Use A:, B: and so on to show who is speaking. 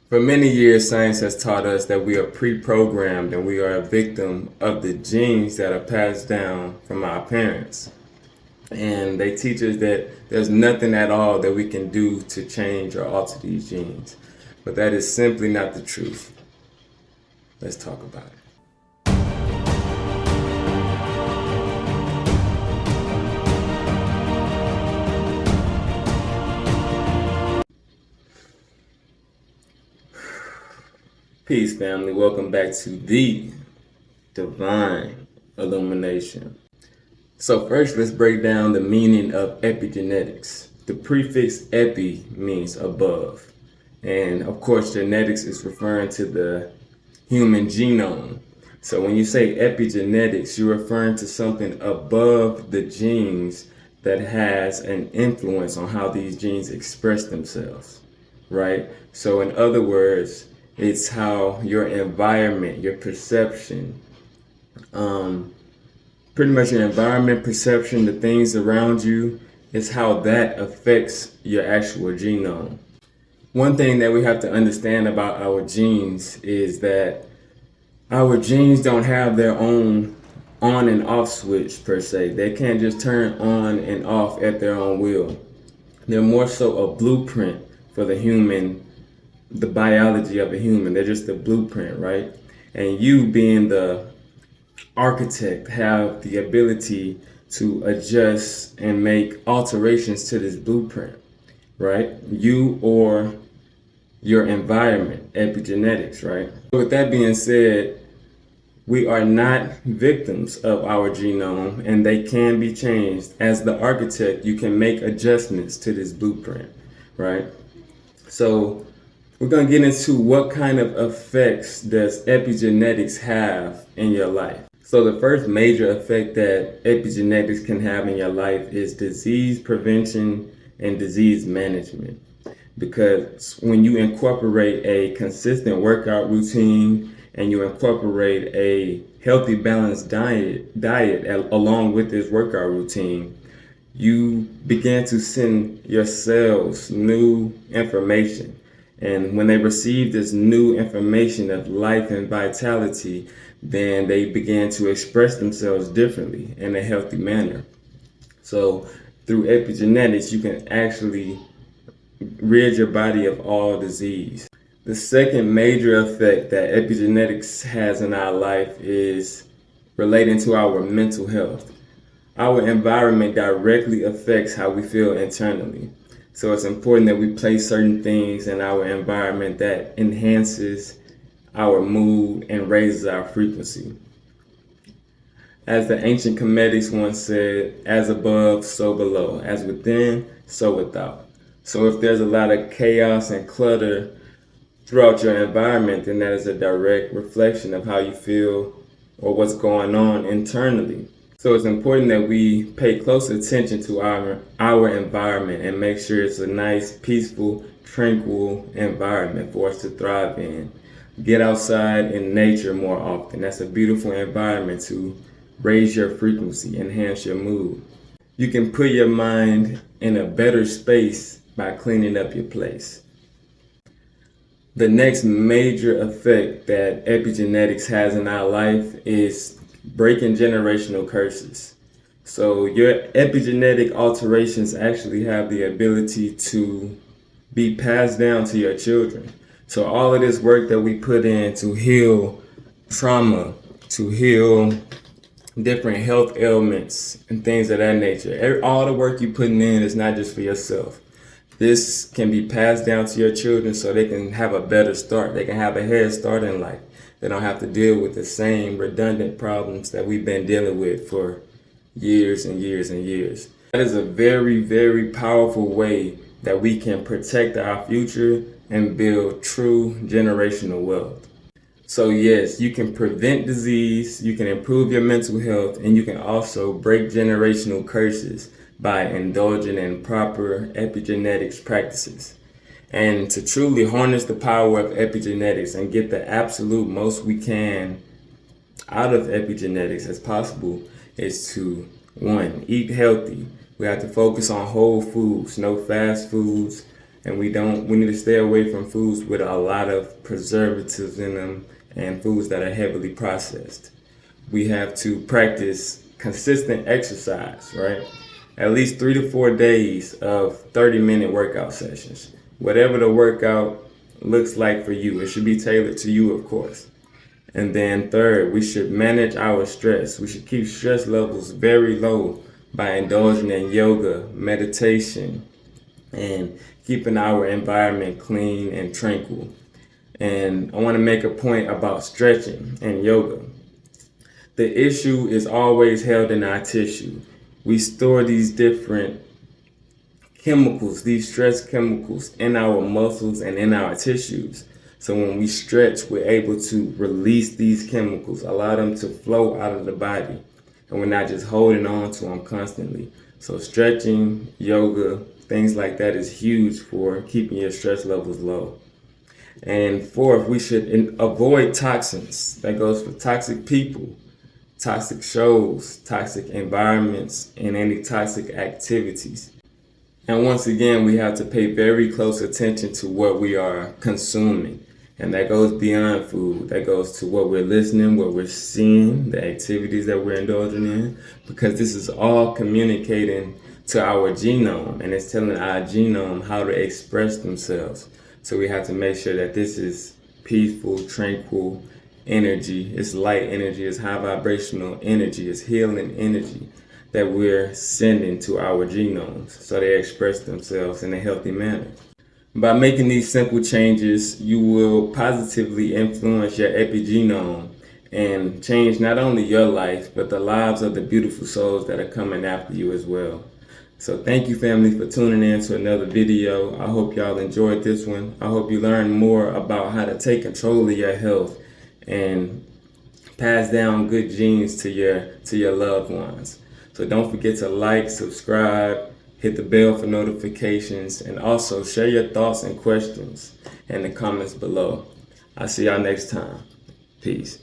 A: For many years, science has taught us that we are pre-programmed and we are a victim of the genes that are passed down from our parents. And they teach us that there's nothing at all that we can do to change or alter these genes. But that is simply not the truth. Let's talk about it. Peace, family. Welcome back to the Divine Illumination. So first, let's break down the meaning of epigenetics. The prefix epi means above. And of course, genetics is referring to the human genome. So when you say epigenetics, you're referring to something above the genes that has an influence on how these genes express themselves, right? So in other words, it's how your environment, your perception, pretty much your environment, perception, the things around you, is how that affects your actual genome. One thing that we have to understand about our genes is that our genes don't have their own on and off switch per se. They can't just turn on and off at their own will. They're more so a blueprint for the human, the biology of a human. They're just a blueprint, right? And you, being the architect, have the ability to adjust and make alterations to this blueprint, right? You or your environment, epigenetics, right? With that being said, we are not victims of our genome, and they can be changed. As the architect, you can make adjustments to this blueprint, right? So we're going to get into what kind of effects does epigenetics have in your life. So the first major effect that epigenetics can have in your life is disease prevention and disease management. Because when you incorporate a consistent workout routine and you incorporate a healthy, balanced diet along with this workout routine, you begin to send your cells new information. And when they receive this new information of life and vitality, then they begin to express themselves differently in a healthy manner. So through epigenetics, you can actually rid your body of all disease. The second major effect that epigenetics has in our life is relating to our mental health. Our environment directly affects how we feel internally. So it's important that we place certain things in our environment that enhances our mood and raises our frequency. As the ancient Comedics once said, as above, so below, as within, so without. So if there's a lot of chaos and clutter throughout your environment, then that is a direct reflection of how you feel or what's going on internally. So it's important that we pay close attention to our environment and make sure it's a nice, peaceful, tranquil environment for us to thrive in. Get outside in nature more often. That's a beautiful environment to raise your frequency, enhance your mood. You can put your mind in a better space by cleaning up your place. The next major effect that epigenetics has in our life is breaking generational curses. So your epigenetic alterations actually have the ability to be passed down to your children. So all of this work that we put in to heal trauma, to heal different health ailments and things of that nature, all the work you're putting in is not just for yourself. This can be passed down to your children so they can have a better start. They can have a head start in life. They don't have to deal with the same redundant problems that we've been dealing with for years and years and years. That is a very, very powerful way that we can protect our future and build true generational wealth. So yes, you can prevent disease, you can improve your mental health, and you can also break generational curses by indulging in proper epigenetics practices. And to truly harness the power of epigenetics and get the absolute most we can out of epigenetics as possible is to, one, eat healthy. We have to focus on whole foods, no fast foods, And we need to stay away from foods with a lot of preservatives in them and foods that are heavily processed. We have to practice consistent exercise, right? At least 3 to 4 days of 30-minute workout sessions. Whatever the workout looks like for you, it should be tailored to you, of course. And then third, we should manage our stress. We should keep stress levels very low by indulging in yoga, meditation, and keeping our environment clean and tranquil. And I want to make a point about stretching and yoga. The issue is always held in our tissue. We store these different chemicals, these stress chemicals, in our muscles and in our tissues. So when we stretch, we're able to release these chemicals, allow them to flow out of the body, and we're not just holding on to them constantly. So stretching, yoga, things like that is huge for keeping your stress levels low. And fourth, we should avoid toxins. That goes for toxic people, toxic shows, toxic environments, and any toxic activities. And once again, we have to pay very close attention to what we are consuming. And that goes beyond food. That goes to what we're listening, what we're seeing, the activities that we're indulging in, because this is all communicating to our genome, and it's telling our genome how to express themselves. So we have to make sure that this is peaceful, tranquil energy. It's light energy. It's high vibrational energy. It's healing energy that we're sending to our genomes so they express themselves in a healthy manner. By making these simple changes, you will positively influence your epigenome and change not only your life, but the lives of the beautiful souls that are coming after you as well. So thank you, family, for tuning in to another video. I hope y'all enjoyed this one. I hope you learned more about how to take control of your health and pass down good genes to your loved ones. So don't forget to like, subscribe, hit the bell for notifications, and also share your thoughts and questions in the comments below. I'll see y'all next time. Peace.